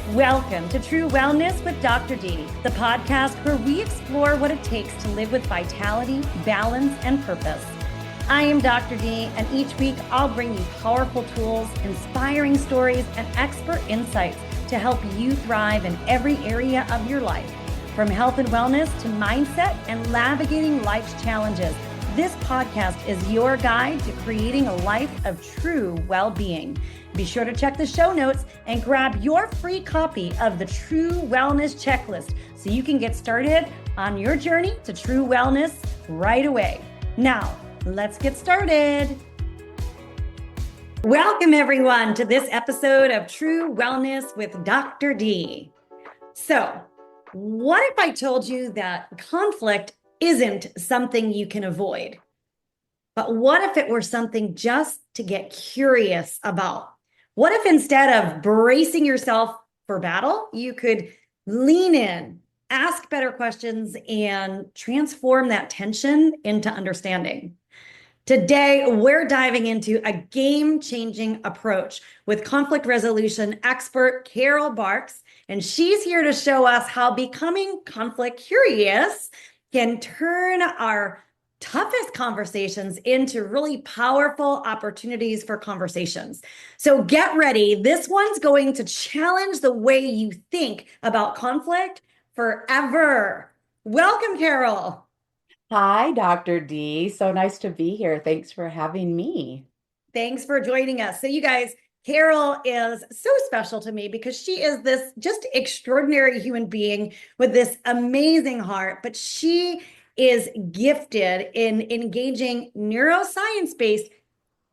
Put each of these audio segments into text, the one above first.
Welcome to True Wellness with Dr. D, the podcast where we explore what it takes to live with vitality, balance, and purpose. I am Dr. D, and each week I'll bring you powerful tools, inspiring stories, and expert insights to help you thrive in every area of your life. From health and wellness to mindset and navigating life's challenges, this podcast is your guide to creating a life of true well-being. Be sure to check the show notes and grab your free copy of the True Wellness Checklist so you can get started on your journey to true wellness right away. Now, let's get started. Welcome, everyone, to this episode of True Wellness with Dr. D. So, what if I told you that conflict isn't something you can avoid? But what if it were something just to get curious about? What if instead of bracing yourself for battle, you could lean in, ask better questions, and transform that tension into understanding? Today, we're diving into a game-changing approach with conflict resolution expert Carol Barks, and she's here to show us how becoming conflict curious can turn our toughest conversations into really powerful opportunities for conversations. So get ready. This one's going to challenge the way you think about conflict forever. Welcome, Carol. Hi, Dr. D. So nice to be here. Thanks for having me. Thanks for joining us. So you guys, Carol is so special to me because she is this just extraordinary human being with this amazing heart, but she is gifted in engaging neuroscience-based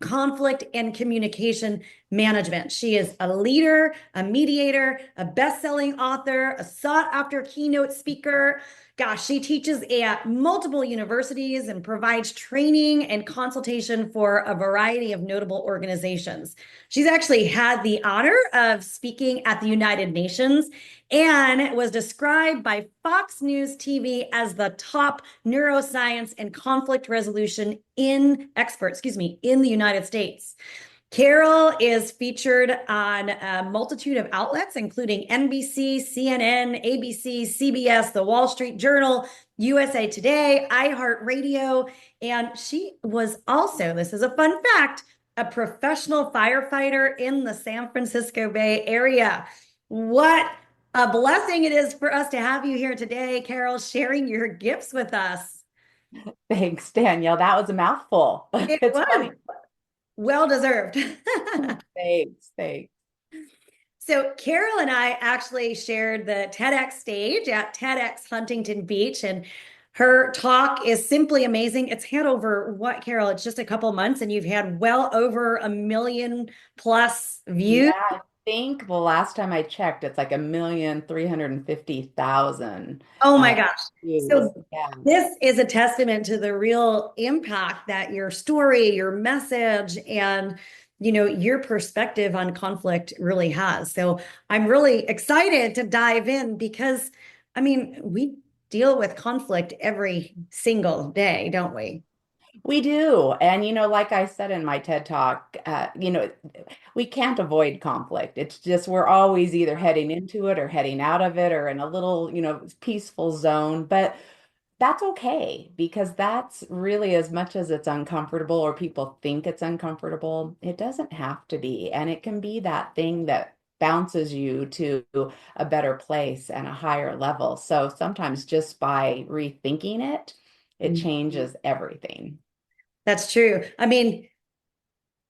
conflict and communication management. She is a leader, a mediator, a best-selling author, a sought-after keynote speaker. Gosh, she teaches at multiple universities and provides training and consultation for a variety of notable organizations. She's actually had the honor of speaking at the United Nations and was described by Fox News TV as the top neuroscience and conflict resolution expert in the United States. Carol is featured on a multitude of outlets, including NBC, CNN, ABC, CBS, The Wall Street Journal, USA Today, iHeartRadio, and she was also, this is a fun fact, a professional firefighter in the San Francisco Bay Area. What a blessing it is for us to have you here today, Carol, sharing your gifts with us. Thanks, Danielle. That was a mouthful. It It's was. funny. Well deserved. Thanks. So Carol and I actually shared the TEDx stage at TEDx Huntington Beach, and her talk is simply amazing. It's had over what, Carol? It's just a couple months, and you've had well over 1 million+ views. Yeah, I think the last time I checked, it's like 1,350,000 Oh my gosh. views. So Yeah. this is a testament to the real impact that your story, your message, and your perspective on conflict really has. So I'm really excited to dive in because, we deal with conflict every single day, don't we? We do. And, like I said in my TED Talk, we can't avoid conflict. It's just we're always either heading into it or heading out of it or in a little, peaceful zone. But that's okay because that's really as much as it's uncomfortable or people think it's uncomfortable, it doesn't have to be. And it can be that thing that bounces you to a better place and a higher level. So sometimes just by rethinking it, it changes everything. That's true.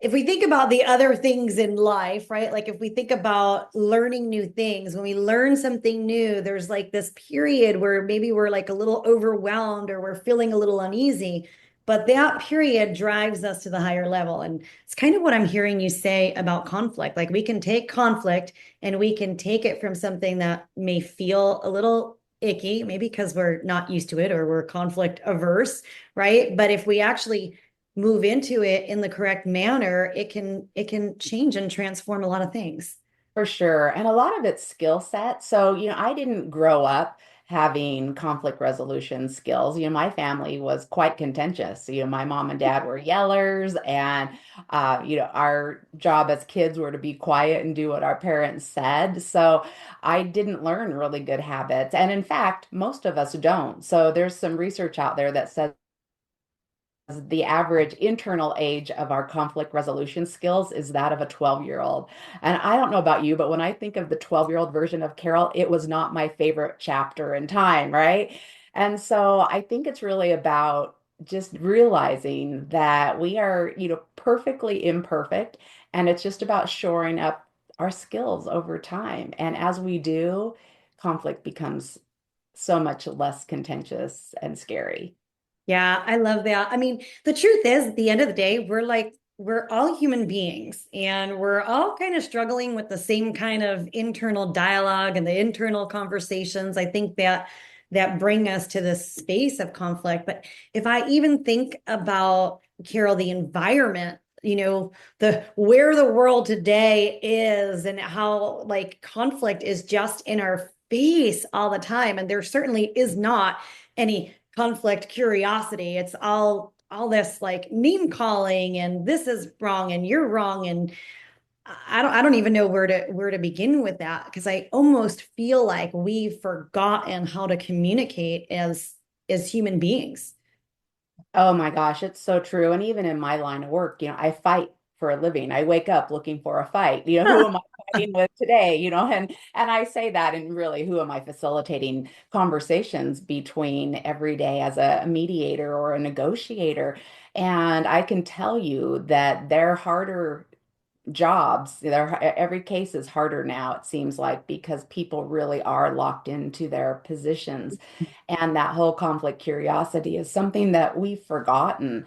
If we think about the other things in life, right? Like if we think about learning new things, when we learn something new, there's like this period where maybe we're like a little overwhelmed or we're feeling a little uneasy, but that period drives us to the higher level. And it's kind of what I'm hearing you say about conflict. Like we can take conflict and we can take it from something that may feel a little icky, maybe because we're not used to it or we're conflict averse, right? But if we actually move into it in the correct manner, it can change and transform a lot of things. For sure. And a lot of it's skill set. So, I didn't grow up having conflict resolution skills. My family was quite contentious. My mom and dad were yellers, and our job as kids were to be quiet and do what our parents said. So I didn't learn really good habits. And in fact, most of us don't. So there's some research out there that says the average internal age of our conflict resolution skills is that of a 12-year-old. And I don't know about you, but when I think of the 12-year-old version of Carol, it was not my favorite chapter in time, right? And so I think it's really about just realizing that we are, perfectly imperfect, and it's just about shoring up our skills over time. And as we do, conflict becomes so much less contentious and scary. Yeah, I love that. I mean, the truth is, at the end of the day, we're all human beings and we're all kind of struggling with the same kind of internal dialogue and the internal conversations. I think that bring us to this space of conflict. But if I even think about, Carol, the environment, the where the world today is and how like conflict is just in our face all the time. And there certainly is not any conflict curiosity. It's all this like name calling and this is wrong and you're wrong. And I don't even know where to begin with that, because I almost feel like we've forgotten how to communicate as human beings. Oh my gosh, it's so true. And even in my line of work, I fight for a living. I wake up looking for a fight. Who am I fighting with today? And I say that, and really, who am I facilitating conversations between every day as a mediator or a negotiator? And I can tell you that they're harder jobs. Every case is harder now, it seems like, because people really are locked into their positions. And that whole conflict curiosity is something that we've forgotten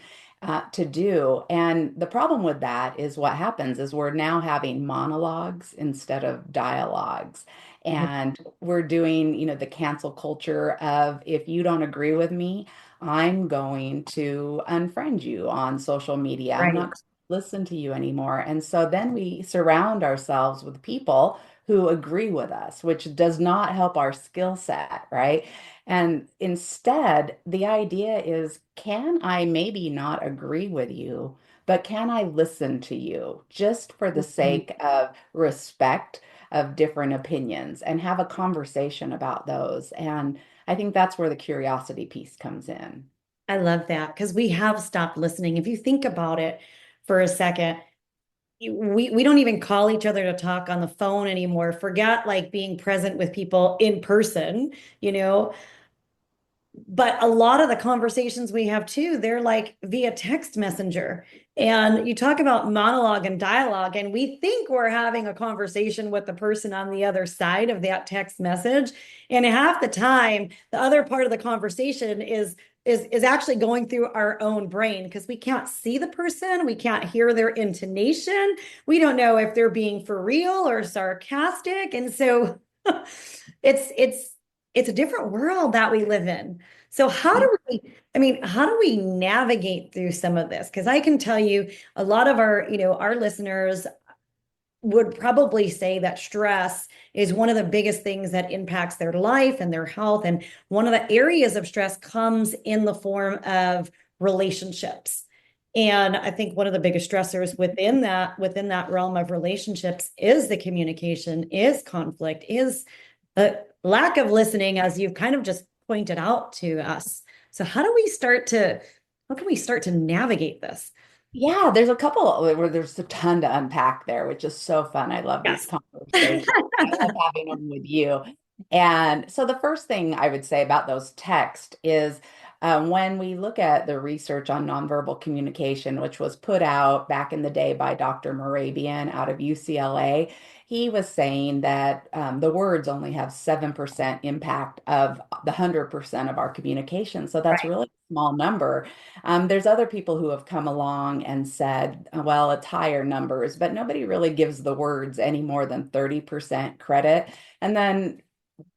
to do. And the problem with that is what happens is we're now having monologues instead of dialogues. And we're doing, the cancel culture of, if you don't agree with me, I'm going to unfriend you on social media. I'm Right. not listen to you anymore. And so then we surround ourselves with people who agree with us, which does not help our skill set, right? And instead, the idea is, can I maybe not agree with you, but can I listen to you just for the sake of respect of different opinions and have a conversation about those? And I think that's where the curiosity piece comes in. I love that because we have stopped listening. If you think about it for a second, we don't even call each other to talk on the phone anymore. Forget like being present with people in person, you know. But a lot of the conversations we have too, they're like via text messenger. And you talk about monologue and dialogue, and we think we're having a conversation with the person on the other side of that text message. And half the time, the other part of the conversation is actually going through our own brain because we can't see the person, we can't hear their intonation, we don't know if they're being for real or sarcastic. And so it's it's a different world that we live in. So how do we navigate through some of this? Because I can tell you a lot of our listeners would probably say that stress is one of the biggest things that impacts their life and their health. And one of the areas of stress comes in the form of relationships. And I think one of the biggest stressors within that realm of relationships is the communication, is conflict, is the lack of listening, as you've kind of just pointed out to us. So how can we start to navigate this? Yeah, there's a couple where there's a ton to unpack there, which is so fun. I love these Yes. conversations. I love having them with you. And so the first thing I would say about those texts is when we look at the research on nonverbal communication, which was put out back in the day by Dr. Morabian out of UCLA, he was saying that the words only have 7% impact of the 100% of our communication. So that's Right. really a small number. There's other people who have come along and said, well, it's higher numbers, but nobody really gives the words any more than 30% credit. And then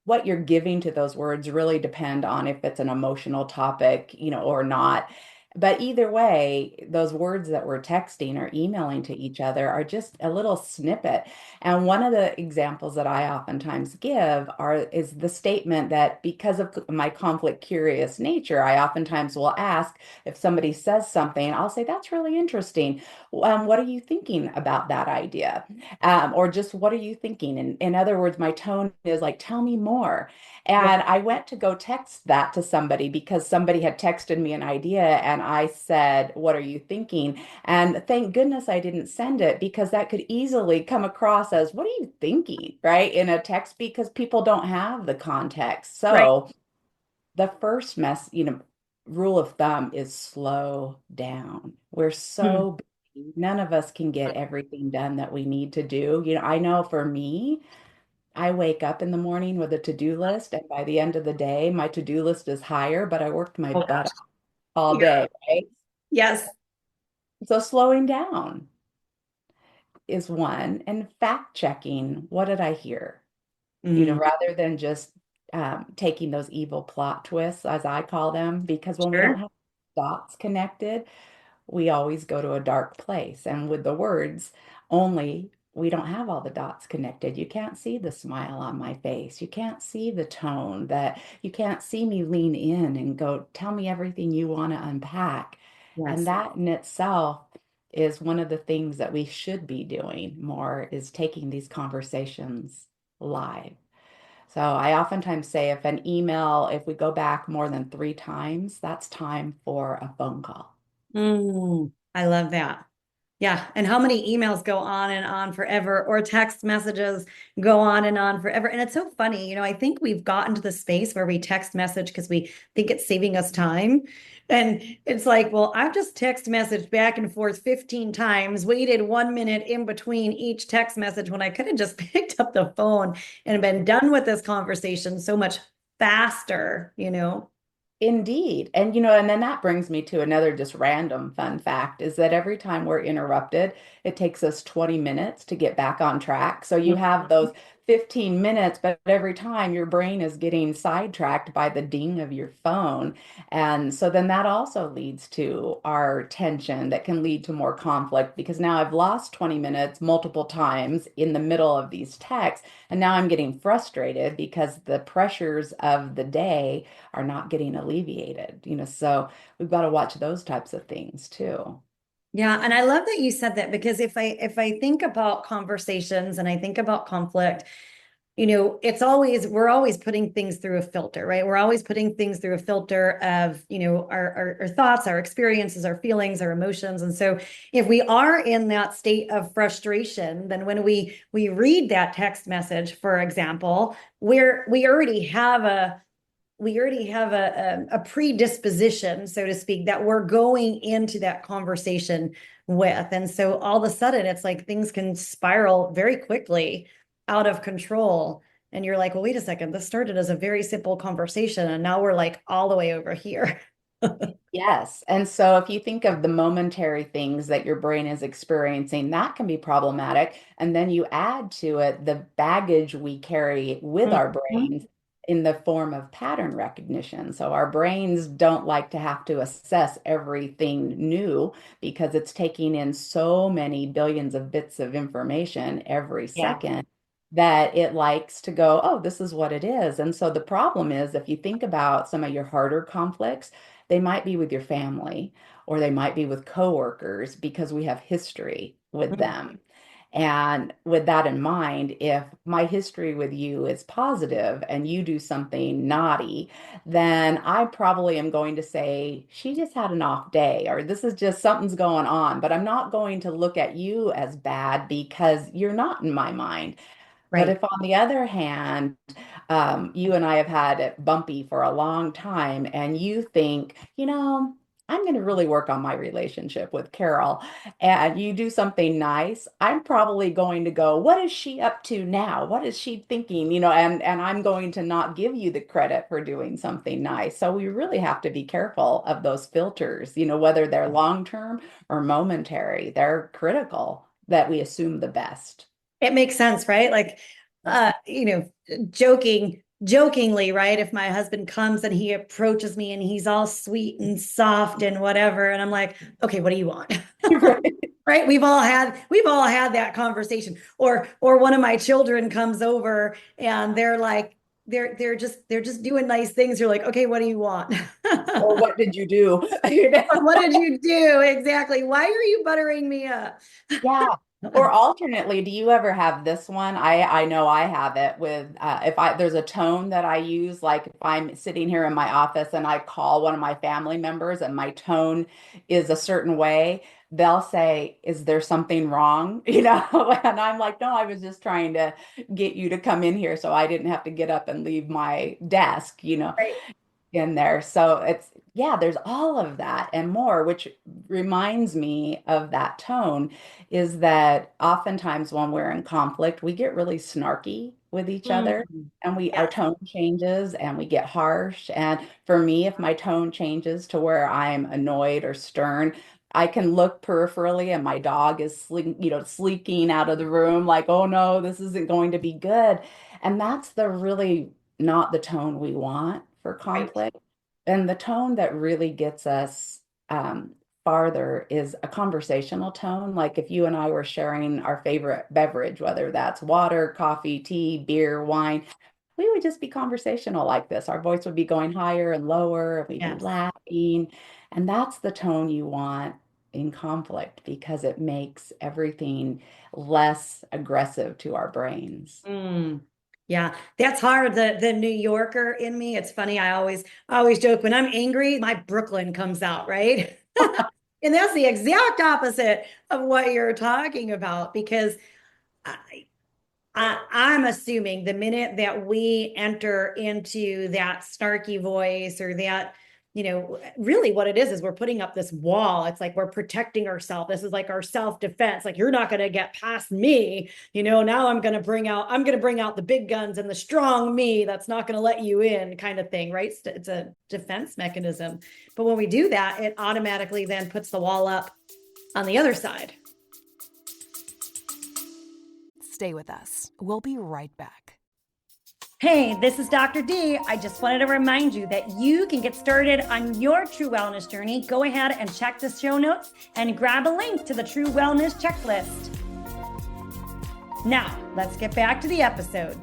what you're giving to those words really depend on if it's an emotional topic, or not. But either way, those words that we're texting or emailing to each other are just a little snippet. And one of the examples that I oftentimes give is the statement that because of my conflict curious nature, I oftentimes will ask if somebody says something, I'll say, that's really interesting. What are you thinking about that idea? Or just what are you thinking? And in other words, my tone is like, tell me more. Yeah. And I went to go text that to somebody because somebody had texted me an idea and I said, what are you thinking? And thank goodness I didn't send it because that could easily come across as, what are you thinking? Right? In a text because people don't have the context. Right. So the first rule of thumb is slow down. We're Mm. so busy. None of us can get everything done that we need to do. I know for me, I wake up in the morning with a to-do list, and by the end of the day, my to-do list is higher, but I worked my Oh butt gosh. off all Yeah. day, right? Yes. So slowing down is one, and fact checking, what did I hear? Mm. Rather than just taking those evil plot twists, as I call them, because when we don't Sure. have dots connected, we always go to a dark place. And with the words only, we don't have all the dots connected. You can't see the smile on my face. You can't see the tone that you can't see me lean in and go, tell me everything you want to unpack. And Yes. that in itself is one of the things that we should be doing more is taking these conversations live. So I oftentimes say if we go back more than 3 times, that's time for a phone call. Mm. I love that. Yeah. And how many emails go on and on forever, or text messages go on and on forever. And it's so funny. I think we've gotten to the space where we text message because we think it's saving us time. And it's like, well, I've just text messaged back and forth 15 times, waited 1 minute in between each text message when I could have just picked up the phone and been done with this conversation so much faster. Indeed. And then that brings me to another just random fun fact is that every time we're interrupted, it takes us 20 minutes to get back on track. So you have those 15 minutes, but every time your brain is getting sidetracked by the ding of your phone. And so then that also leads to our tension that can lead to more conflict because now I've lost 20 minutes multiple times in the middle of these texts. And now I'm getting frustrated because the pressures of the day are not getting alleviated, so we've got to watch those types of things too. Yeah, and I love that you said that because if I think about conversations and I think about conflict, we're always putting things through a filter, right? We're always putting things through a filter of, our thoughts, our experiences, our feelings, our emotions. And so if we are in that state of frustration, then when we read that text message, for example, we already have a predisposition, so to speak, that we're going into that conversation with. And so all of a sudden, it's like things can spiral very quickly out of control. And you're like, well, wait a second, this started as a very simple conversation, and now we're like all the way over here. Yes. And so if you think of the momentary things that your brain is experiencing, that can be problematic. And then you add to it the baggage we carry with our Mhm. brains in the form of pattern recognition. So our brains don't like to have to assess everything new because it's taking in so many billions of bits of information every Yeah. second that it likes to go, oh, this is what it is. And so the problem is if you think about some of your harder conflicts, they might be with your family or they might be with coworkers because we have history with Mhm. them. And with that in mind, if my history with you is positive and you do something naughty, then I probably am going to say, she just had an off day, or this is just something's going on. But I'm not going to look at you as bad because you're not in my mind. But Right. if on the other hand, you and I have had it bumpy for a long time, and you think, I'm going to really work on my relationship with Carol, and you do something nice, I'm probably going to go, what is she up to now? What is she thinking? And I'm going to not give you the credit for doing something nice. So we really have to be careful of those filters, whether they're long term or momentary, they're critical that we assume the best. It makes sense, right? Like, joking jokingly, right? If my husband comes and he approaches me and he's all sweet and soft and whatever, and I'm like, okay, what do you want? Right. Right? We've all had that conversation. Or one of my children comes over and they're like, they're just doing nice things. You're like, okay, what do you want? Or what did you do? You know? What did you do? Exactly. Why are you buttering me up? Yeah. Or alternately, do you ever have this one? I know I have it with if I there's a tone that I use, like if I'm sitting here in my office and I call one of my family members and my tone is a certain way, they'll say, "Is there something wrong?" You know, and I'm like, "No, I was just trying to get you to come in here so I didn't have to get up and leave my desk, you know." Right. In there. So it's, yeah, there's all of that and more, which reminds me of that tone is that oftentimes when we're in conflict, we get really snarky with each other Mm, and our yes. tone changes and we get harsh. And for me, if my tone changes to where I'm annoyed or stern, I can look peripherally and my dog is sleeking out of the room like, oh no, this isn't going to be good. And that's the really not the tone we want for Right. conflict. And the tone that really gets us um, farther is a conversational tone. Like if you and I were sharing our favorite beverage, whether that's water, coffee, tea, beer, wine, we would just be conversational like this. Our voice would be going higher and lower, we'd be Yes. laughing. And that's the tone you want in conflict because it makes everything less aggressive to our brains. Mm. Yeah, that's hard. The New Yorker in me. It's funny. I always joke when I'm angry, my Brooklyn comes out, right? And that's the exact opposite of what you're talking about because I, I'm assuming the minute that we enter into that snarky voice or that, really what it is we're putting up this wall. It's like we're protecting ourselves. This is like our self-defense. Like you're not going to get past me. Now I'm going to bring out the big guns and the strong me that's not going to let you in kind of thing, right? It's a defense mechanism. But when we do that, it automatically then puts the wall up on the other side. Stay with us. We'll be right back. Hey, this is Dr. D. I just wanted to remind you that you can get started on your true wellness journey. Go ahead and check the show notes and grab a link to the True Wellness Checklist. Now, let's get back to the episode.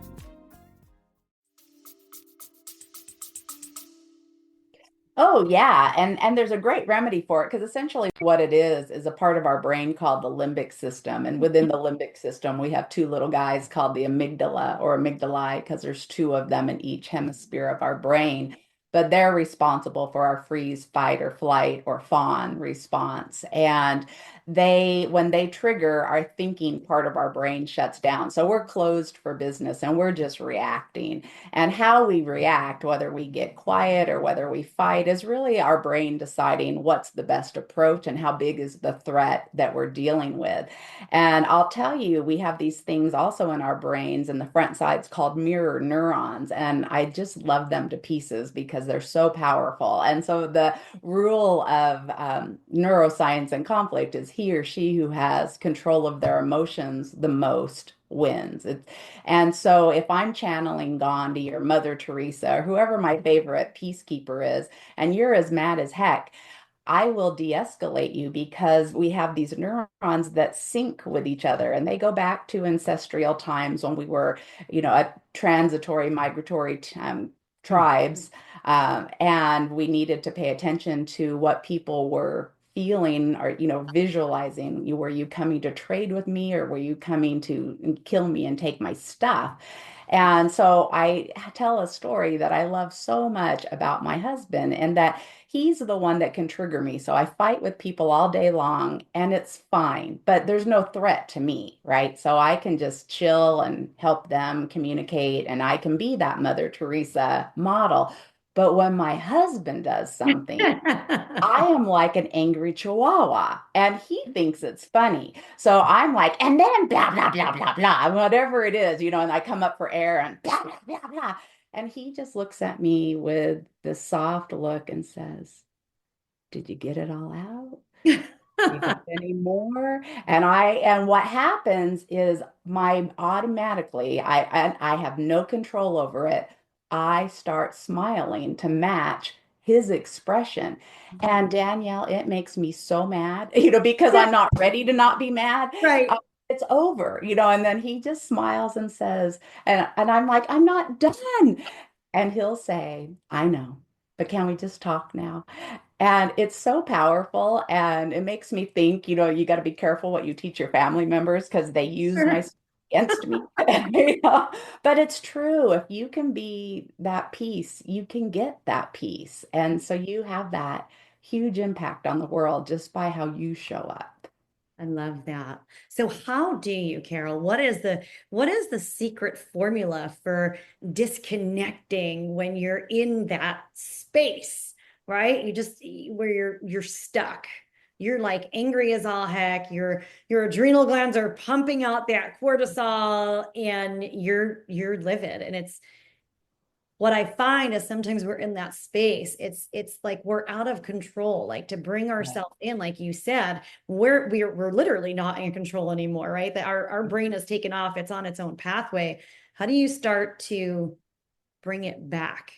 Oh yeah, and there's a great remedy for it because essentially what it is a part of our brain called the limbic system, and within the limbic system we have two little guys called the amygdala or amygdalae because there's two of them in each hemisphere of our brain, but they're responsible for our freeze, fight, or flight or fawn response, and when they trigger, our thinking part of our brain shuts down, so we're closed for business and we're just reacting. And how we react, whether we get quiet or whether we fight, is really our brain deciding what's the best approach and how big is the threat that we're dealing with. And I'll tell you, we have these things also in our brains, and the front side's called mirror neurons. And I just love them to pieces because they're so powerful. And so the rule of neuroscience and conflict is he or she who has control of their emotions the most wins. And so if I'm channeling Gandhi or Mother Teresa or whoever my favorite peacekeeper is, and you're as mad as heck, I will de-escalate you because we have these neurons that sync with each other and they go back to ancestral times when we were, a transitory migratory tribes, and we needed to pay attention to what people were feeling or visualizing. Were you coming to trade with me or were you coming to kill me and take my stuff? And so I tell a story that I love so much about my husband and that he's the one that can trigger me. So I fight with people all day long and it's fine, but there's no threat to me, right? So I can just chill and help them communicate and I can be that Mother Teresa model. But when my husband does something, I am like an angry chihuahua and he thinks it's funny. So I'm like, and then blah, blah, blah, blah, blah, whatever it is, and I come up for air and blah, blah, blah, blah. And he just looks at me with this soft look and says, did you get it all out? You got any more? And what happens is I have no control over it. I start smiling to match his expression. And Danielle, it makes me so mad, because Yeah, I'm not ready to not be mad. right. It's over, and then he just smiles and says, and I'm like, I'm not done. And he'll say, I know, but can we just talk now? And it's so powerful. And it makes me think, you got to be careful what you teach your family members because they use my Sure. story against me. You know? But it's true. If you can be that peace, you can get that peace. And so you have that huge impact on the world just by how you show up. I love that. So how do you, Carol? What is the secret formula for disconnecting when you're in that space, right? You just where you're stuck. You're like angry as all heck. Your adrenal glands are pumping out that cortisol and you're livid. And it's what I find is sometimes we're in that space. It's like we're out of control. Like to bring Right. ourselves in, like you said, we're literally not in control anymore, right? That our brain has taken off, it's on its own pathway. How do you start to bring it back?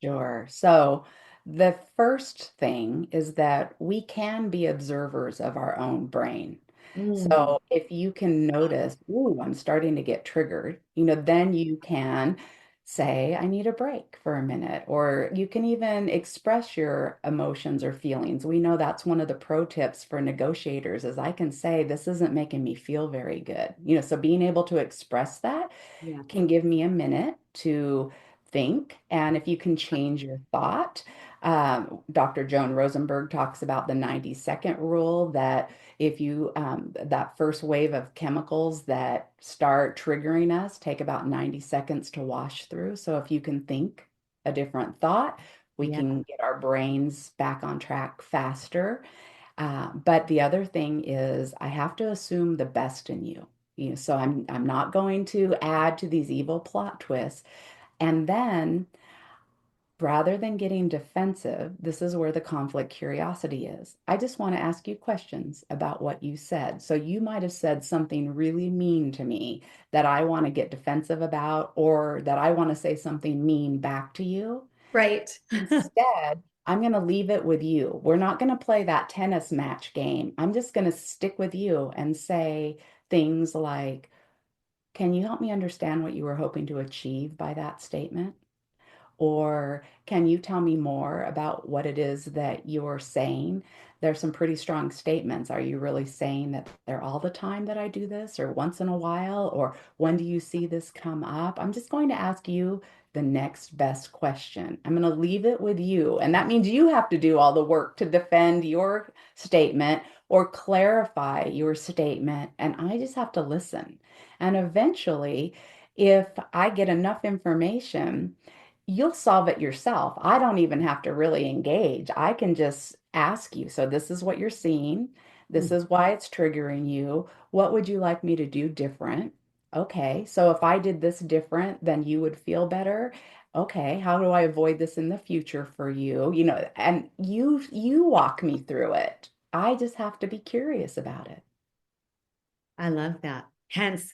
Sure. So the first thing is that we can be observers of our own brain. Mm, So if you can notice, ooh, I'm starting to get triggered, then you can say, I need a break for a minute, or you can even express your emotions or feelings. We know that's one of the pro tips for negotiators is I can say, this isn't making me feel very good. So being able to express that yeah. can give me a minute to think. And if you can change your thought, Dr. Joan Rosenberg talks about the 90-second rule that if you, that first wave of chemicals that start triggering us take about 90 seconds to wash through. So if you can think a different thought, we Yeah. can get our brains back on track faster. But the other thing is I have to assume the best in you. So I'm not going to add to these evil plot twists. And then rather than getting defensive, this is where the conflict curiosity is. I just want to ask you questions about what you said. So you might have said something really mean to me that I want to get defensive about, or that I want to say something mean back to you. Right. Instead, I'm going to leave it with you. We're not going to play that tennis match game. I'm just going to stick with you and say things like, can you help me understand what you were hoping to achieve by that statement? Or can you tell me more about what it is that you're saying? There's some pretty strong statements. Are you really saying that they're all the time that I do this, or once in a while, or when do you see this come up? I'm just going to ask you the next best question. I'm going to leave it with you. And that means you have to do all the work to defend your statement or clarify your statement. And I just have to listen. And eventually, if I get enough information, you'll solve it yourself. I don't even have to really engage. I can just ask you. So, this is what you're seeing. This Mm, is why it's triggering you. What would you like me to do different? Okay. So, if I did this different, then you would feel better. Okay. How do I avoid this in the future for you? And you walk me through it. I just have to be curious about it. I love that. Hence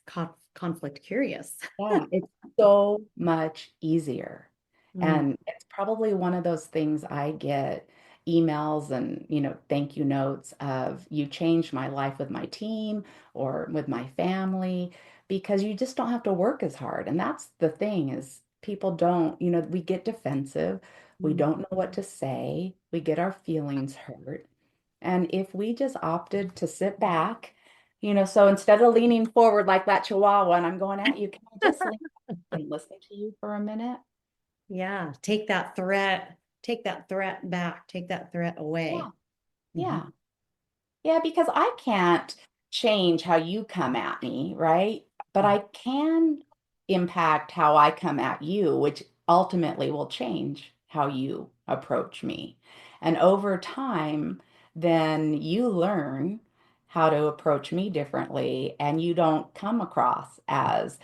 conflict curious. Yeah, it's so much easier. Mm, And it's probably one of those things I get emails and, thank you notes of you changed my life with my team or with my family because you just don't have to work as hard. And that's the thing is people don't, we get defensive. We mm. don't know what to say. We get our feelings hurt. And if we just opted to sit back, so instead of leaning forward like that chihuahua and I'm going at you, can I just lean back and listen to you for a minute? Yeah, take that threat back, take that threat Yeah, away. Mhm. yeah. Yeah, because I can't change how you come at me, right? But I can impact how I come at you, which ultimately will change how you approach me. And over time, then you learn how to approach me differently, and you don't come across as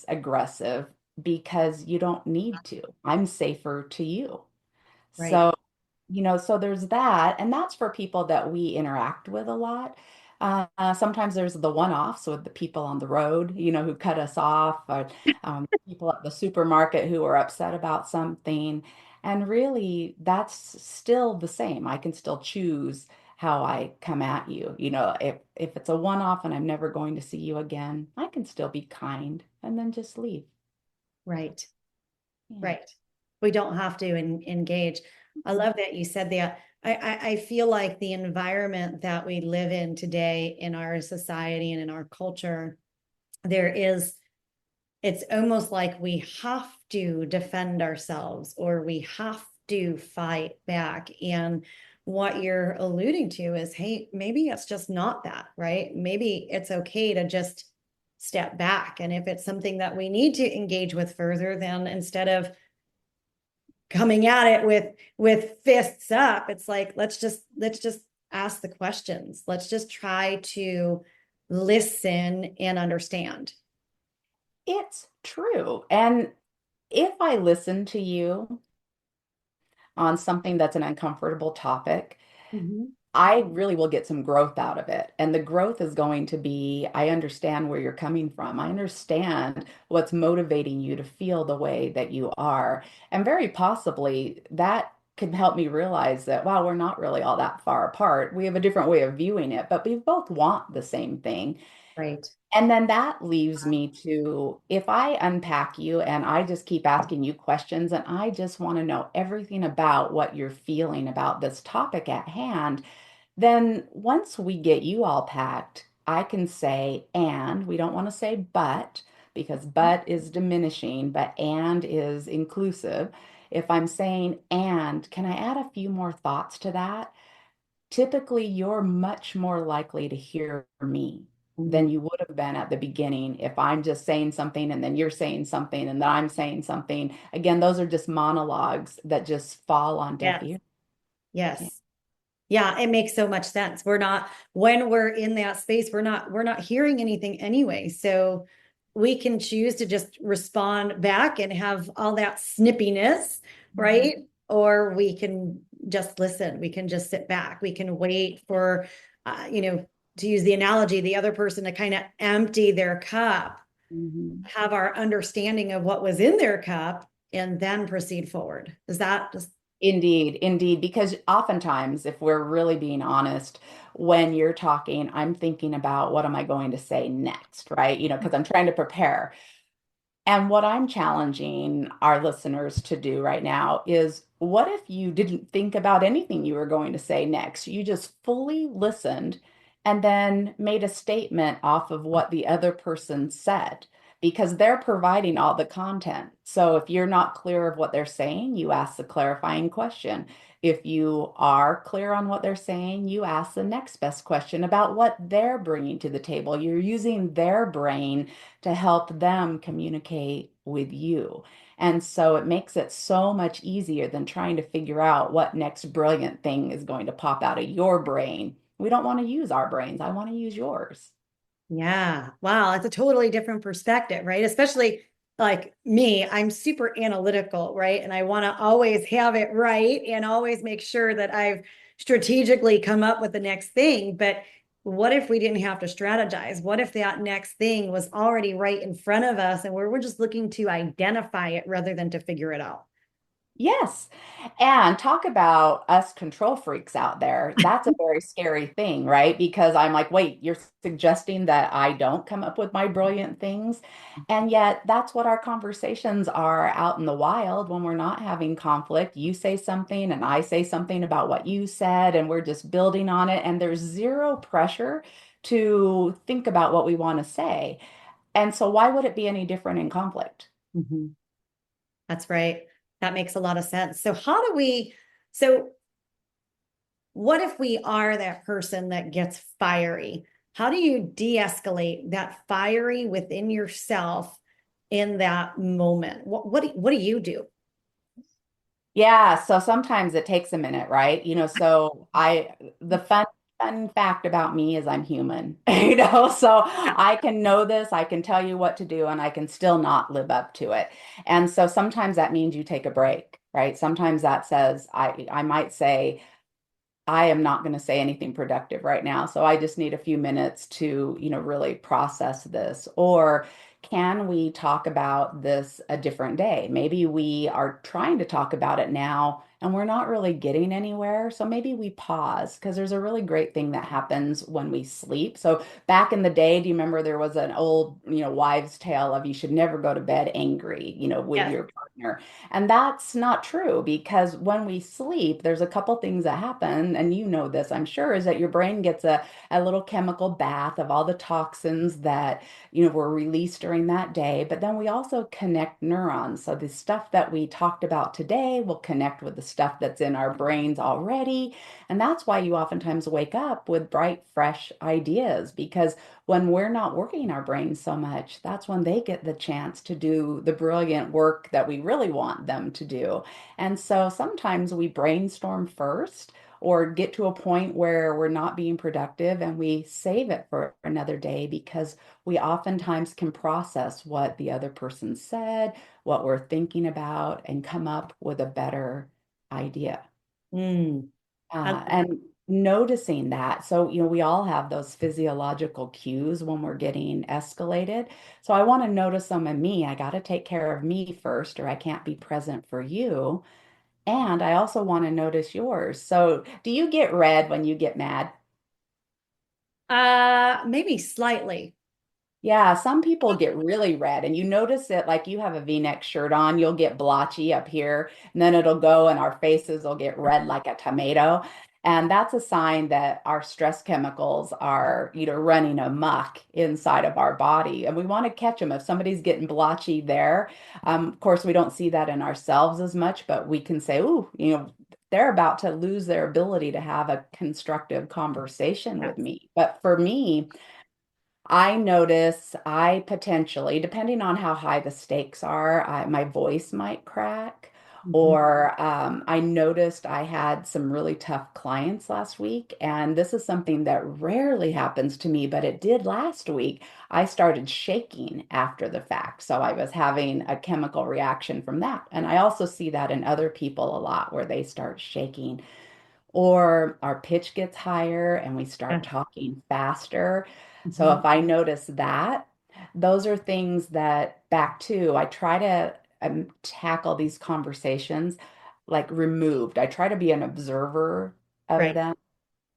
aggressive because you don't need to. I'm safer to you. Right. So so there's that, and that's for people that we interact with a lot. Sometimes there's the one-offs with the people on the road, who cut us off, or people at the supermarket who are upset about something. And really, that's still the same. I can still choose how I come at you. If it's a one-off and I'm never going to see you again, I can still be kind and then just leave. Right. Yeah. Right. We don't have to engage. I love that you said that. I feel like the environment that we live in today in our society and in our culture, it's almost like we have to defend ourselves or we have to fight back. And what you're alluding to is, hey, maybe it's just not that, right? Maybe it's okay to just step back. And if it's something that we need to engage with further, then instead of coming at it with fists up, it's like let's just ask the questions. Let's just try to listen and understand. It's true. And if I listen to you on something that's an uncomfortable topic, Mhm. I really will get some growth out of it. And the growth is going to be, I understand where you're coming from. I understand what's motivating you to feel the way that you are. And very possibly that can help me realize that, wow, we're not really all that far apart. We have a different way of viewing it, but we both want the same thing. Right. And then that leaves me to, if I unpack you and I just keep asking you questions and I just want to know everything about what you're feeling about this topic at hand, then once we get you all packed, I can say, and we don't want to say but, because but is diminishing, but and is inclusive. If I'm saying, and can I add a few more thoughts to that? Typically you're much more likely to hear me than Mhm. you would have been at the beginning if I'm just saying something and then you're saying something and then I'm saying something. Again, those are just monologues that just fall on deaf Yes. ears. Yeah. Yes. Yeah, it makes so much sense. We're not, when we're in that space, we're not hearing anything anyway. So we can choose to just respond back and have all that snippiness, Mhm. right? Or we can just listen. We can just sit back. We can wait for, to use the analogy, the other person to kind of empty their cup, Mhm. have our understanding of what was in their cup, and then proceed forward. Is that just, Indeed, indeed, because oftentimes, if we're really being honest, when you're talking, I'm thinking about what am I going to say next, right? Because I'm trying to prepare. And what I'm challenging our listeners to do right now is what if you didn't think about anything you were going to say next? You just fully listened and then made a statement off of what the other person said because they're providing all the content. So if you're not clear of what they're saying, you ask the clarifying question. If you are clear on what they're saying, you ask the next best question about what they're bringing to the table. You're using their brain to help them communicate with you. And so it makes it so much easier than trying to figure out what next brilliant thing is going to pop out of your brain. We don't want to use our brains. I want to use yours. yeah. Wow. It's a totally different perspective, right? Especially like me, I'm super analytical, right? And I want to always have it right and always make sure that I've strategically come up with the next thing. But what if we didn't have to strategize? What if that next thing was already right in front of us and we're just looking to identify it rather than to figure it out? Yes. And talk about us control freaks out there. That's a very scary thing, right? Because I'm like, wait, you're suggesting that I don't come up with my brilliant things. And yet, that's what our conversations are out in the wild when we're not having conflict. You say something, and I say something about what you said, and we're just building on it. And there's zero pressure to think about what we want to say. And so, why would it be any different in conflict? Mhm. That's right. That makes a lot of sense. So what if we are that person that gets fiery? How do you de-escalate that fiery within yourself in that moment? What do you do? Yeah, so sometimes it takes a minute, right? The fun fact about me is I'm human, so Yeah. I can know this, I can tell you what to do, and I can still not live up to it. And so sometimes that means you take a break, right? Sometimes that says I might say, I am not going to say anything productive right now. So I just need a few minutes to, really process this. Or can we talk about this a different day? Maybe we are trying to talk about it now and we're not really getting anywhere. So maybe we pause because there's a really great thing that happens when we sleep. So back in the day, do you remember there was an old, wives' tale of you should never go to bed angry, with Yes. your partner. And that's not true because when we sleep, there's a couple things that happen, and you know this, I'm sure, is that your brain gets a little chemical bath of all the toxins that, were released during that day. But then we also connect neurons. So the stuff that we talked about today will connect with the stuff that's in our brains already. And that's why you oftentimes wake up with bright, fresh ideas because when we're not working our brains so much, that's when they get the chance to do the brilliant work that we really want them to do. And so sometimes we brainstorm first or get to a point where we're not being productive and we save it for another day because we oftentimes can process what the other person said, what we're thinking about, and come up with a better idea. Mm. I And noticing that. So, we all have those physiological cues when we're getting escalated. So, I want to notice them in me. I got to take care of me first, or I can't be present for you. And I also want to notice yours. So, do you get red when you get mad? maybe slightly. Yeah, some people get really red, and you notice it like you have a V-neck shirt on, you'll get blotchy up here, and then it'll go and our faces will get red like a tomato. And that's a sign that our stress chemicals are, running amok inside of our body. And we want to catch them. If somebody's getting blotchy there, of course, we don't see that in ourselves as much, but we can say, ooh, they're about to lose their ability to have a constructive conversation with Yes. me. But for me, I notice I potentially, depending on how high the stakes are, my voice might crack. Mhm. Or I noticed I had some really tough clients last week. And this is something that rarely happens to me, but it did last week. I started shaking after the fact. So I was having a chemical reaction from that. And I also see that in other people a lot where they start shaking or our pitch gets higher and we start Yeah. talking faster. So Mhm. if I notice that, those are things that back to, I try to tackle these conversations like removed. I try to be an observer of Right. them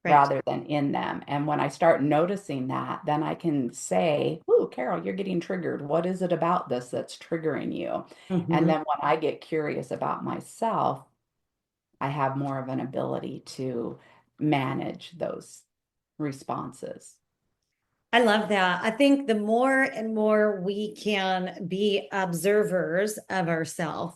Right. rather than in them. And when I start noticing that, then I can say, "Ooh, Carol, you're getting triggered. What is it about this that's triggering you?" And Mhm. then when I get curious about myself, I have more of an ability to manage those responses. I love that. I think the more and more we can be observers of ourselves,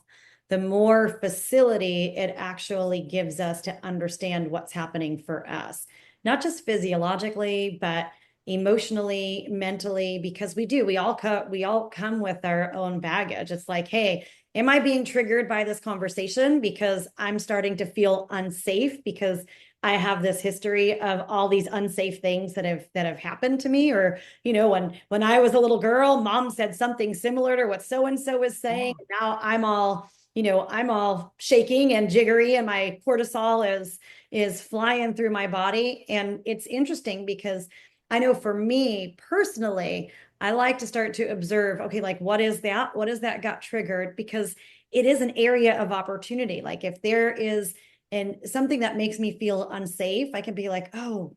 the more facility it actually gives us to understand what's happening for us, not just physiologically, but emotionally, mentally, because we all come with our own baggage. It's like, hey, am I being triggered by this conversation because I'm starting to feel unsafe because I have this history of all these unsafe things that have happened to me, or when I was a little girl, mom said something similar to what so and so is saying. Now I'm all shaking and jiggery, and my cortisol is flying through my body. And it's interesting because I know for me personally, I like to start to observe, okay, like what is that? What is that got triggered? Because it is an area of opportunity. Like if there is and something that makes me feel unsafe, I can be like, oh,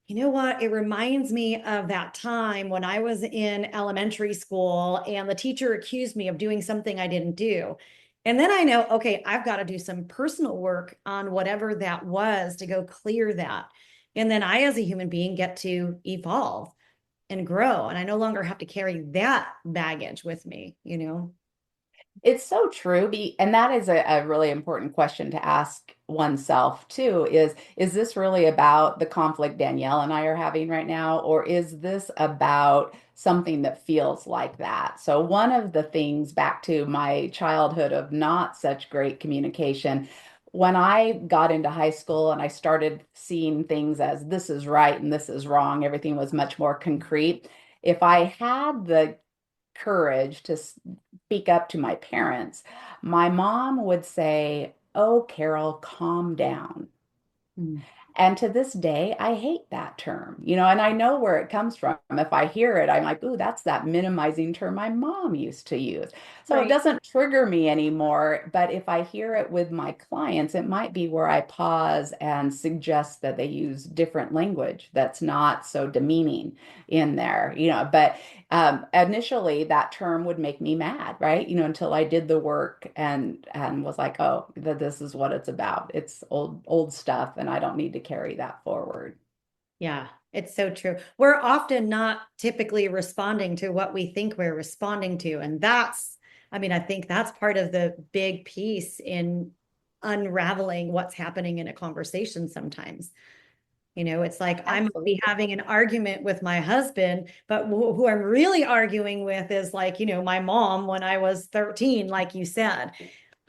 you know what? It reminds me of that time when I was in elementary school and the teacher accused me of doing something I didn't do. And then I know, okay, I've got to do some personal work on whatever that was to go clear that. And then I, as a human being, get to evolve and grow. And I no longer have to carry that baggage with me. It's so true. And that is a really important question to ask oneself too, is this really about the conflict Danielle and I are having right now, or is this about something that feels like that? So one of the things back to my childhood of not such great communication, when I got into high school and I started seeing things as this is right and this is wrong, everything was much more concrete. If I had the courage to speak up to my parents, my mom would say, "Oh, Carol, calm down." Mm. And to this day, I hate that term, and I know where it comes from. If I hear it, I'm like, ooh, that's that minimizing term my mom used to use. So it Right. doesn't trigger me anymore. But if I hear it with my clients, it might be where I pause and suggest that they use different language that's not so demeaning in there, but initially that term would make me mad, right? Until I did the work and was like, oh, this is what it's about. It's old stuff, and I don't need to carry that forward. Yeah, it's so true. We're often not typically responding to what we think we're responding to. And I think that's part of the big piece in unraveling what's happening in a conversation sometimes. It's like I might be Absolutely. having an argument with my husband, but who I'm really arguing with is like, my mom when I was 13, like you said.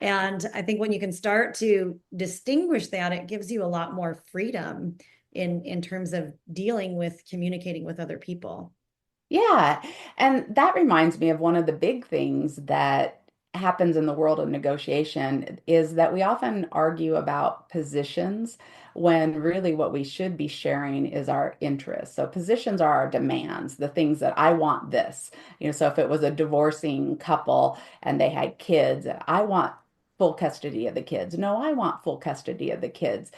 And I think when you can start to distinguish that, it gives you a lot more freedom in terms of dealing with communicating with other people. Yeah. And that reminds me of one of the big things that happens in the world of negotiation is that we often argue about positions when really what we should be sharing is our interests. So positions are our demands, the things that I want this. So if it was a divorcing couple and they had kids, I want full custody of the kids. No, I want full custody of the kids.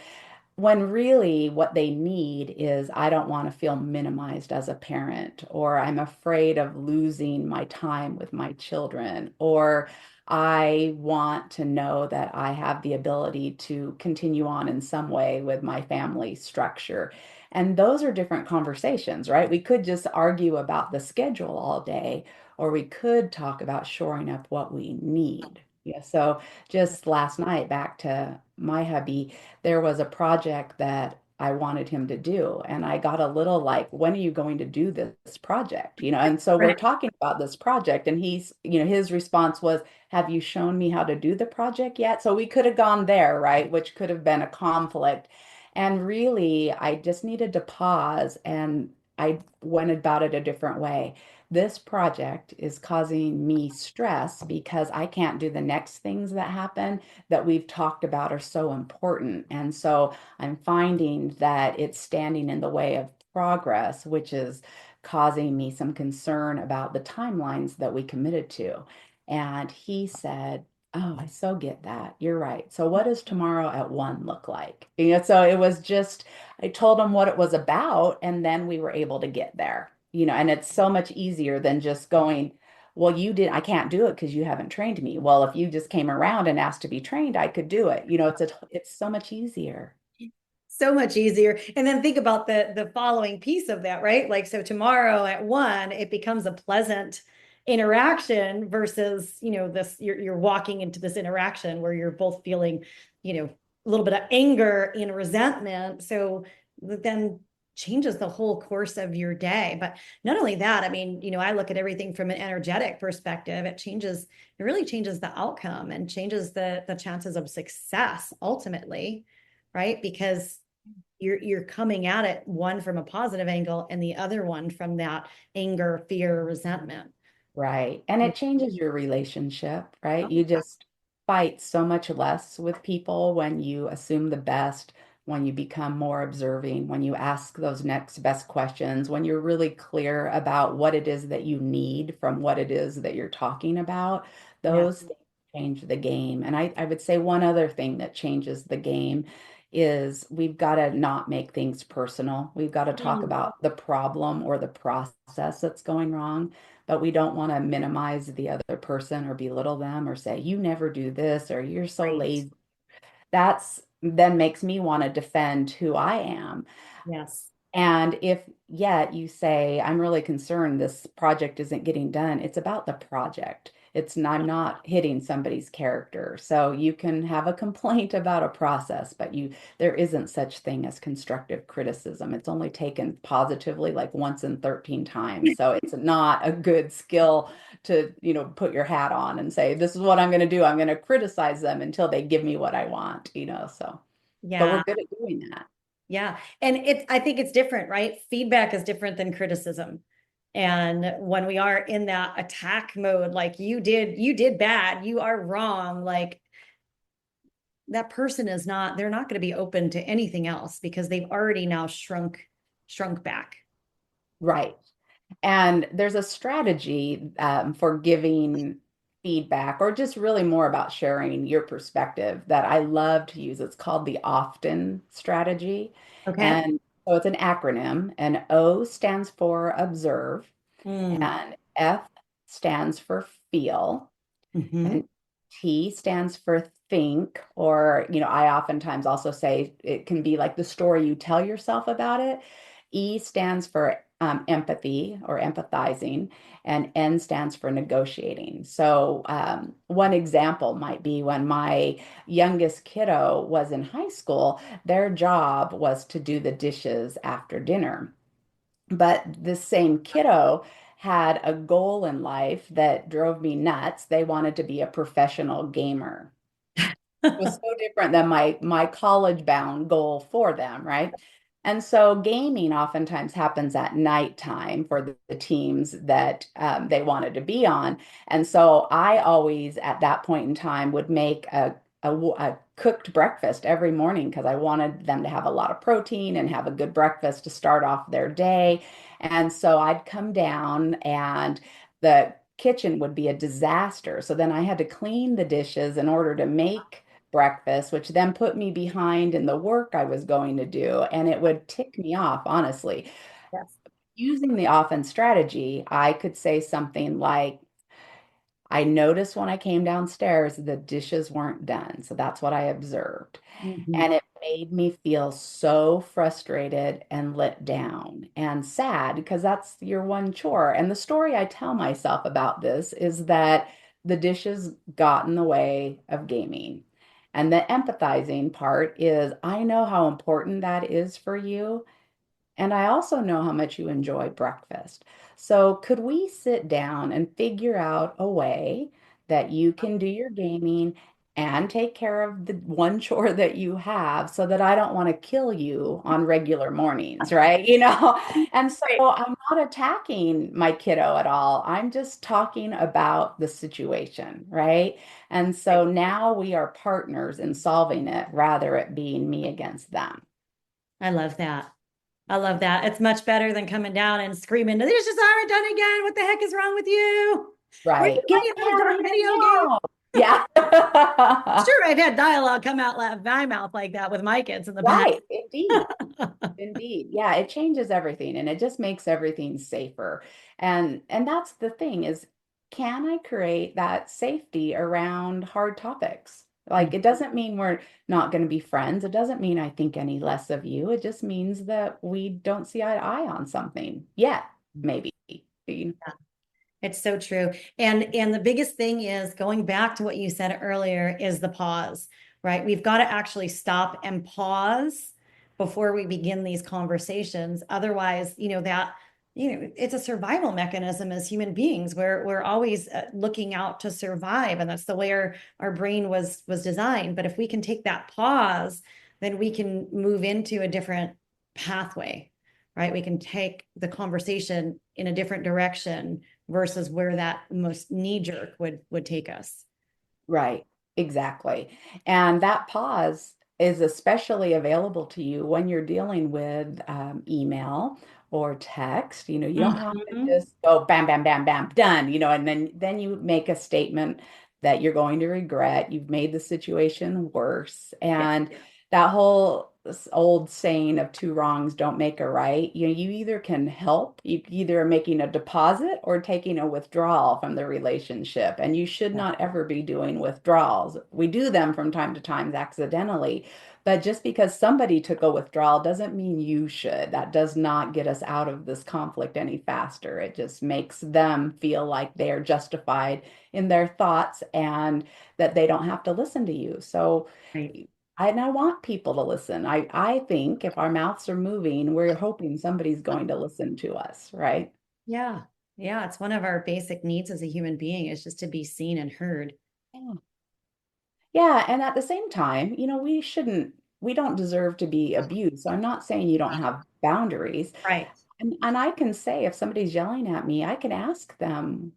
When really what they need is, I don't want to feel minimized as a parent, or I'm afraid of losing my time with my children, or I want to know that I have the ability to continue on in some way with my family structure. And those are different conversations, right? We could just argue about the schedule all day, or we could talk about shoring up what we need. Yeah, so just last night, back to my hubby, there was a project that I wanted him to do. And I got a little like, when are you going to do this project? And so we're Right. talking about this project, and his response was, have you shown me how to do the project yet? So we could have gone there, right? Which could have been a conflict. And really, I just needed to pause, and I went about it a different way. This project is causing me stress because I can't do the next things that happen that we've talked about are so important. And so I'm finding that it's standing in the way of progress, which is causing me some concern about the timelines that we committed to. And he said, oh, I so get that. You're right. So what does tomorrow at 1 look like? So it was just, I told him what it was about, and then we were able to get there. And it's so much easier than just going, well, I can't do it because you haven't trained me. Well, if you just came around and asked to be trained, I could do it. It's so much easier. So much easier. And then think about the following piece of that, right? Like, so tomorrow at 1, it becomes a pleasant interaction versus, this you're walking into this interaction where you're both feeling, a little bit of anger and resentment. So then changes the whole course of your day. But not only that, I look at everything from an energetic perspective. It really changes the outcome and changes the chances of success ultimately, right? Because you're coming at it one from a positive angle and the other one from that anger, fear, resentment. Right. And it changes your relationship, right? Oh, You just fight so much less with people when you assume the best, when you become more observing, when you ask those next best questions, when you're really clear about what it is that you need from what it is that you're talking about. yeah. Those things change the game. And I would say one other thing that changes the game is we've got to not make things personal. We've got to talk Mm, about the problem or the process that's going wrong, but we don't want to minimize the other person or belittle them or say, you never do this or you're so right. lazy. That's then makes me want to defend who I am. Yes. And if yet you say, I'm really concerned this project isn't getting done, it's about the project. I'm not hitting somebody's character. So you can have a complaint about a process, but there isn't such thing as constructive criticism. It's only taken positively like once in 13 times. So it's not a good skill to, put your hat on and say, this is what I'm going to do. I'm going to criticize them until they give me what I want, so, but we're Yeah. good at doing that. Yeah. And I think it's different, right? Feedback is different than criticism. And when we are in that attack mode, like you did bad, you are wrong. Like that person is not, they're not going to be open to anything else because they've already now shrunk back. Right. And there's a strategy for giving feedback or just really more about sharing your perspective that I love to use. It's called the often strategy. Okay. And so it's an acronym, and O stands for observe, Mm. and F stands for feel, Hmm. and T stands for think, or, I oftentimes also say it can be like the story you tell yourself about it. E stands for empathy or empathizing, and N stands for negotiating. So, one example might be when my youngest kiddo was in high school, their job was to do the dishes after dinner. But this same kiddo had a goal in life that drove me nuts. They wanted to be a professional gamer. Was so different than my college bound goal for them, right? And so gaming oftentimes happens at nighttime for the teams that they wanted to be on. And so I always, at that point in time, would make a cooked breakfast every morning because I wanted them to have a lot of protein and have a good breakfast to start off their day. And so I'd come down and the kitchen would be a disaster. So then I had to clean the dishes in order to make breakfast, which then put me behind in the work I was going to do. And it would tick me off, honestly. Yes. Using the often strategy, I could say something like, I noticed when I came downstairs the dishes weren't done. So that's what I observed. Hmm. And it made me feel so frustrated and let down and sad because that's your one chore. And the story I tell myself about this is that the dishes got in the way of gaming. And the empathizing part is I know how important that is for you. And I also know how much you enjoy breakfast. So, could we sit down and figure out a way that you can do your gaming and take care of the one chore that you have so that I don't want to kill you on regular mornings, right? And so Right. I'm not attacking my kiddo at all. I'm just talking about the situation, right? And so now we are partners in solving it rather it being me against them. I love that. I love that. It's much better than coming down and screaming, the dishes aren't done again. What the heck is wrong with you? Were you Right. Get playing me that out of darn here video game? now. Yeah. Sure, I've had dialogue come out of my mouth like that with my kids in the past. Right. Indeed. Indeed. Yeah, it changes everything and it just makes everything safer. And that's the thing is, can I create that safety around hard topics? Like it doesn't mean we're not going to be friends. It doesn't mean I think any less of you. It just means that we don't see eye to eye on something yet, maybe. It's so true. And the biggest thing is going back to what you said earlier is the pause, right? We've got to actually stop and pause before we begin these conversations. Otherwise, it's a survival mechanism as human beings. We're always looking out to survive, and that's the way our brain was designed. But if we can take that pause, then we can move into a different pathway, right? We can take the conversation in a different direction versus where that most knee jerk would take us. Right, exactly. And that pause is especially available to you when you're dealing with email or text. You don't have to Mhm. just go bam, bam, bam, bam, done, and then you make a statement that you're going to regret. You've made the situation worse. Yeah. And that whole old saying of two wrongs don't make a right, you either can help, you either are making a deposit or taking a withdrawal from the relationship. And you should not ever be doing withdrawals. We do them from time to time accidentally, but just because somebody took a withdrawal doesn't mean you should. That does not get us out of this conflict any faster. It just makes them feel like they are justified in their thoughts and that they don't have to listen to you. So Right. and I want people to listen. I think if our mouths are moving, we're hoping somebody's going to listen to us, right? Yeah. Yeah. It's one of our basic needs as a human being is just to be seen and heard. Yeah. Yeah, and at the same time, we don't deserve to be abused. So I'm not saying you don't have boundaries. Right. And I can say if somebody's yelling at me, I can ask them,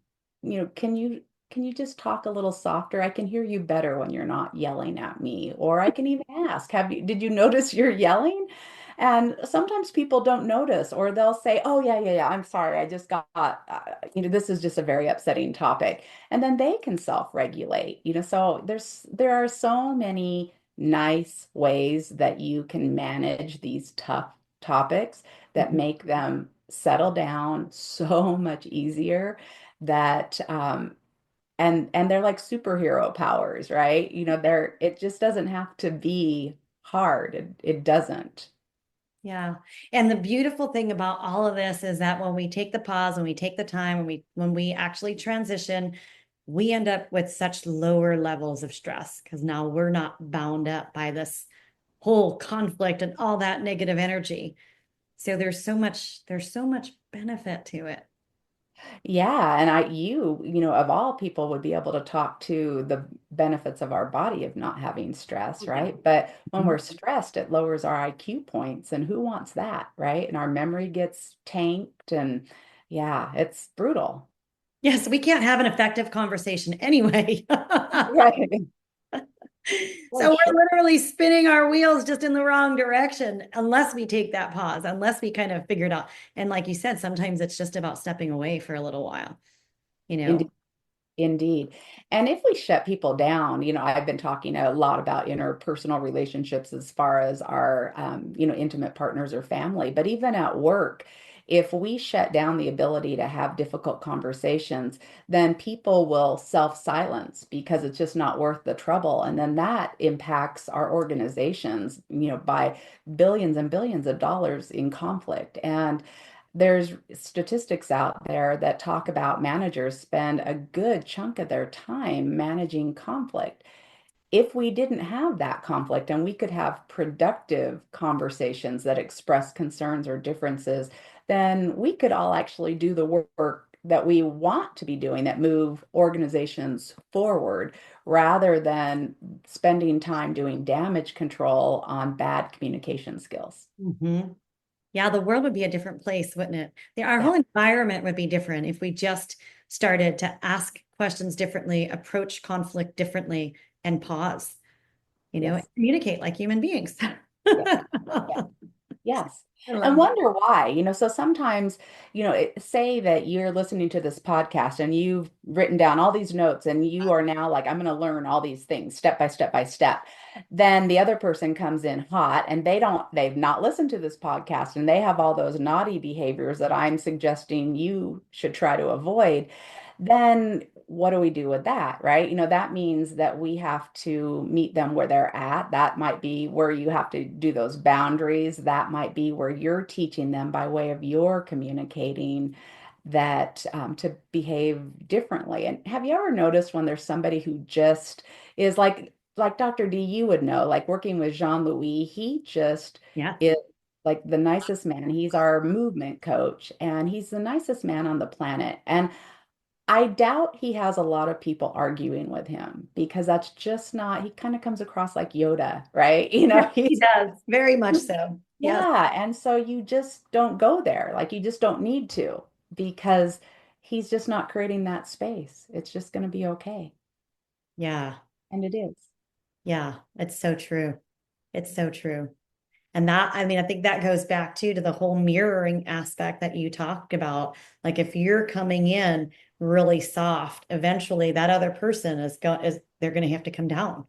can you can you just talk a little softer? I can hear you better when you're not yelling at me. Or I can even ask, did you notice you're yelling? And sometimes people don't notice, or they'll say, oh, yeah, I'm sorry. I just got, this is just a very upsetting topic. And then they can self-regulate, so there are so many nice ways that you can manage these tough topics that Mhm. make them settle down so much easier that and they're like superhero powers, right? It just doesn't have to be hard. It doesn't. Yeah. And the beautiful thing about all of this is that when we take the pause, when we take the time, when we actually transition, we end up with such lower levels of stress because now we're not bound up by this whole conflict and all that negative energy. So there's so much benefit to it. Yeah, and of all people would be able to talk to the benefits of our body of not having stress, Yeah. right? But when Mhm. we're stressed, it lowers our IQ points, and who wants that, right? And our memory gets tanked, and yeah, it's brutal. Yes, we can't have an effective conversation anyway. Right. For So we're sure. literally spinning our wheels just in the wrong direction unless we take that pause, unless we kind of figure it out. And like you said, sometimes it's just about stepping away for a little while, you know? Indeed. And if we shut people down, I've been talking a lot about interpersonal relationships as far as our, intimate partners or family, but even at work, if we shut down the ability to have difficult conversations, then people will self-silence because it's just not worth the trouble. And then that impacts our organizations, by billions and billions of dollars in conflict. And there's statistics out there that talk about managers spend a good chunk of their time managing conflict. If we didn't have that conflict and we could have productive conversations that express concerns or differences, then we could all actually do the work that we want to be doing that move organizations forward rather than spending time doing damage control on bad communication skills. Mhm. Yeah, the world would be a different place, wouldn't it? Our Yeah. whole environment would be different if we just started to ask questions differently, approach conflict differently, and pause, and Yes. communicate like human beings. Yeah. Yeah. Yes. I And love that. wonder why. So sometimes, say that you're listening to this podcast and you've written down all these notes and you are now like, I'm going to learn all these things step by step by step. Then the other person comes in hot and they've not listened to this podcast and they have all those naughty behaviors that I'm suggesting you should try to avoid. Then what do we do with that, right? That means that we have to meet them where they're at. That might be where you have to do those boundaries. That might be where you're teaching them by way of your communicating that to behave differently. And have you ever noticed when there's somebody who just is like Dr. D, you would know, like working with Jean-Louis, he just Yeah. is like the nicest man. He's our movement coach and he's the nicest man on the planet. And I doubt he has a lot of people arguing with him because that's just not, he kind of comes across like Yoda, right? He He's, does, very much so. Yes. yeah. And so you just don't go there. Like you just don't need to because he's just not creating that space. It's just going to be okay. Yeah. And it is. Yeah. It's so true. It's so true. And that, I mean, I think that goes back to the whole mirroring aspect that you talked about. Like if you're coming in really soft, eventually that other person is they're going to have to come down.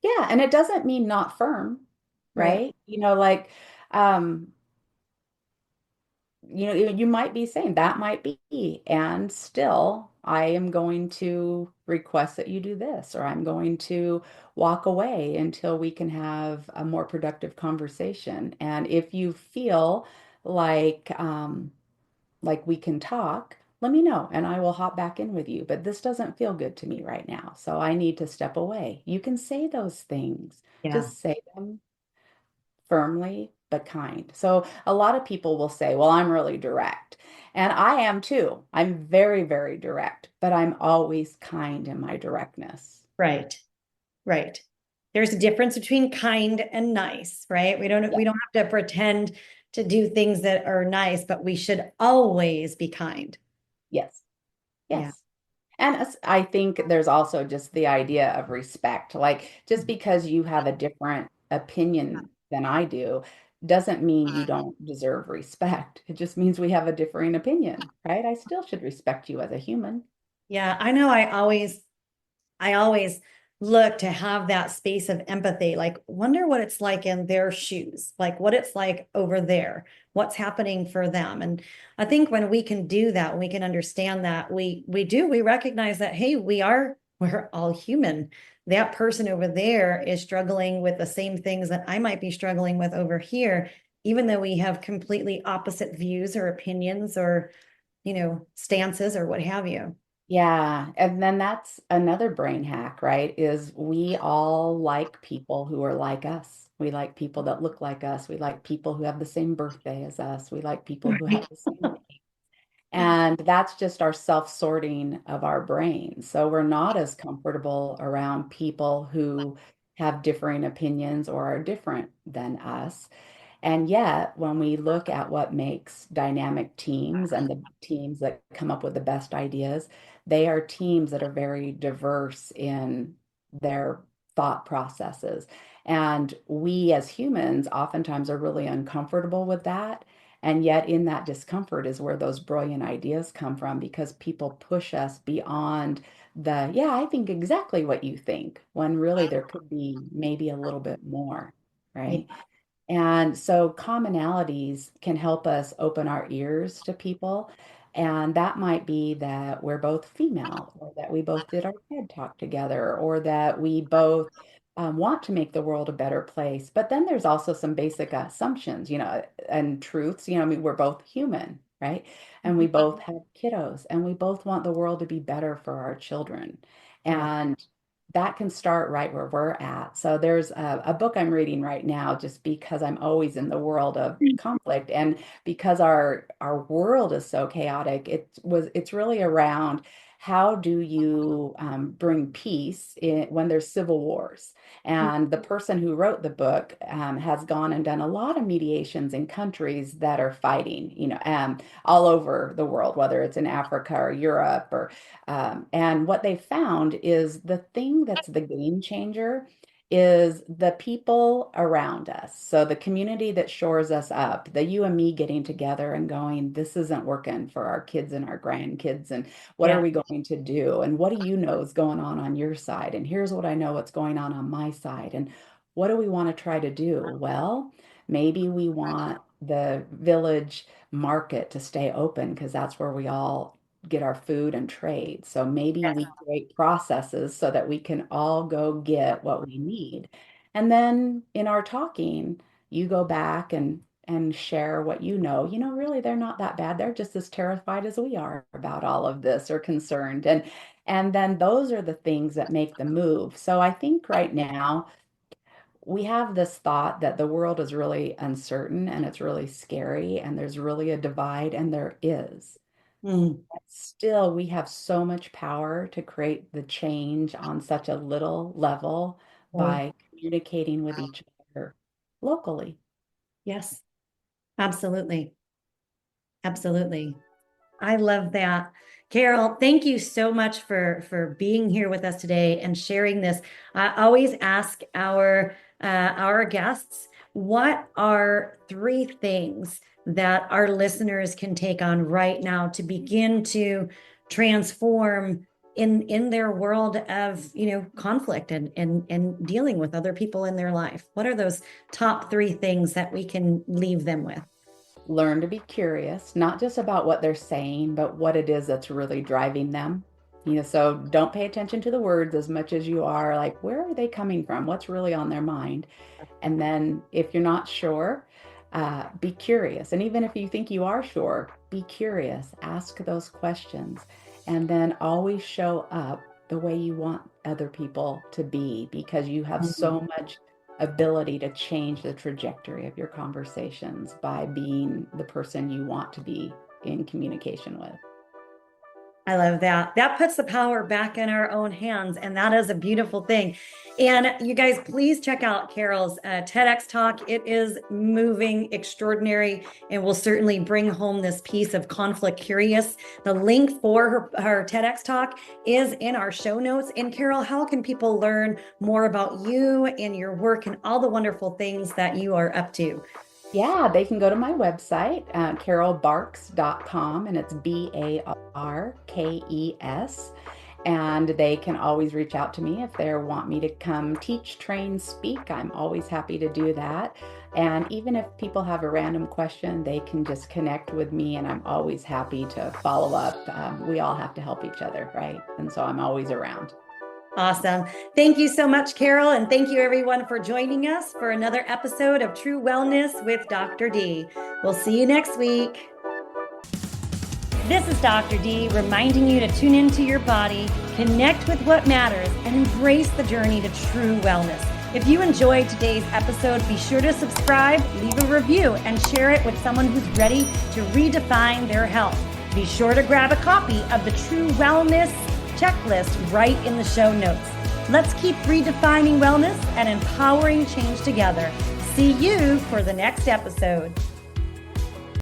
Yeah. And it doesn't mean not firm, Right. right? Like, um, you might be saying that might be, and still, I am going to request that you do this, or I'm going to walk away until we can have a more productive conversation. And if you feel like we can talk, let me know, and I will hop back in with you. But this doesn't feel good to me right now, so I need to step away. You can say those things. Yeah. Just say them firmly but kind. So a lot of people will say, well, I'm really direct. And I am too. I'm very, very direct, but I'm always kind in my directness. Right. Right. There's a difference between kind and nice, right? We don't Yeah. we don't have to pretend to do things that are nice, but we should always be kind. Yes. Yeah. Yes. And I think there's also just the idea of respect. Like, just because you have a different opinion than I do doesn't mean you don't deserve respect. It just means we have a differing opinion, right? I still should respect you as a human. Yeah, I know I always look to have that space of empathy, like wonder what it's like in their shoes, like what it's like over there, what's happening for them. And I think when we can do that, we can understand that we recognize that, hey, we're all human. That person over there is struggling with the same things that I might be struggling with over here, even though we have completely opposite views or opinions or, stances or what have you. Yeah, and then that's another brain hack, right? Is we all like people who are like us. We like people that look like us. We like people who have the same birthday as us. We like people who have the same. And that's just our self-sorting of our brain. So we're not as comfortable around people who have differing opinions or are different than us. And yet, when we look at what makes dynamic teams and the teams that come up with the best ideas, they are teams that are very diverse in their thought processes. And we as humans oftentimes are really uncomfortable with that. And yet, in that discomfort is where those brilliant ideas come from because people push us beyond yeah, I think exactly what you think, when really there could be maybe a little bit more, right? And so commonalities can help us open our ears to people. And that might be that we're both female, or that we both did our TED Talk together, or that we both want to make the world a better place. But then there's also some basic assumptions, and truths. I mean, we're both human, right? And we both have kiddos, and we both want the world to be better for our children. Yeah. And that can start right where we're at. So there's a book I'm reading right now just because I'm always in the world of conflict, and because our world is so chaotic, it's really around how do you bring peace when there's civil wars. And the person who wrote the book has gone and done a lot of mediations in countries that are fighting, all over the world, whether it's in Africa or Europe and what they found is the thing that's the game changer is the people around us. So the community that shores us up, the you and me getting together and going, this isn't working for our kids and our grandkids. And what are Yeah. we going to do? And what do you know is going on your side? And here's what I know what's going on my side. And what do we want to try to do? Well, maybe we want the village market to stay open because that's where we all get our food and trade. So maybe Yes. we create processes so that we can all go get what we need. And then in our talking, you go back and share what you know. Really they're not that bad. They're just as terrified as we are about all of this or concerned. And then those are the things that make the move. So I think right now we have this thought that the world is really uncertain and it's really scary and there's really a divide, and there is. Mm. Still, we have so much power to create the change on such a little level Oh, by communicating with each other locally. yes, absolutely. Absolutely. I love that. Carol, thank you so much for being here with us today and sharing this. I always ask our guests, what are three things that our listeners can take on right now to begin to transform in their world of, conflict and dealing with other people in their life? What are those top three things that we can leave them with? Learn to be curious, not just about what they're saying, but what it is that's really driving them. So don't pay attention to the words as much as you are like, where are they coming from? What's really on their mind? And then if you're not sure, be curious. And even if you think you are sure, be curious, ask those questions, and then always show up the way you want other people to be because you have so much ability to change the trajectory of your conversations by being the person you want to be in communication with. I love that. That puts the power back in our own hands, and that is a beautiful thing. And you guys, please check out Carol's TEDx talk. It is moving, extraordinary, and will certainly bring home this piece of conflict curious. The link for her TEDx talk is in our show notes. And Carol, how can people learn more about you and your work and all the wonderful things that you are up to? Yeah, they can go to my website, carolbarkes.com, and it's Barkes. And they can always reach out to me if they want me to come teach, train, speak. I'm always happy to do that. And even if people have a random question, they can just connect with me, and I'm always happy to follow up. We all have to help each other, right? And so I'm always around. Awesome. Thank you so much, Carol. And thank you everyone for joining us for another episode of True Wellness with Dr. D. We'll see you next week. This is Dr. D reminding you to tune into your body, connect with what matters, and embrace the journey to true wellness. If you enjoyed today's episode, be sure to subscribe, leave a review, and share it with someone who's ready to redefine their health. Be sure to grab a copy of the True Wellness checklist right in the show notes. Let's keep redefining wellness and empowering change together. See you for the next episode.